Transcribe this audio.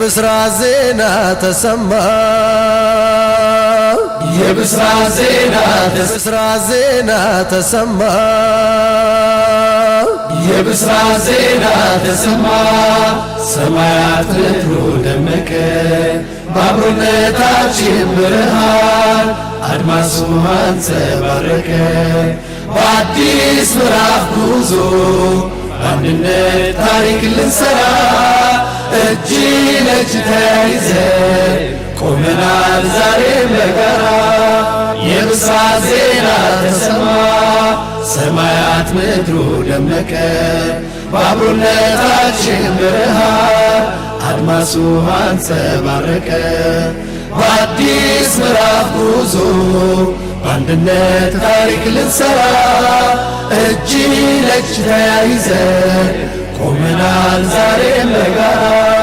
ብስራት ዜና ተሰማ የብስራት ዜና ብስራት ዜና ተሰማ የብስራት ዜና ተሰማ ሰማያት ምድሩ ደመቀ በአብሮነታችን ብርሃን አድማሱ አንጸባረቀ በአዲስ ምዕራፍ ጉዞ በአንድነት ታሪክ ልንሰራ እጅ ለእጅ ተያይዘን ቆመናል ዛሬም በጋራ የብስራት ዜና ተሰማ ሰማያት ምድሩ ደመቀ በአብሮነታችን ብርሃን አድማሱ አንጸባረቀ በአዲስ ምዕራፍ ጉዞ በአንድነት ታሪክ ልንሰራ እጅ ለእጅ ተያይዘን ቆመናል ዛሬም በጋራ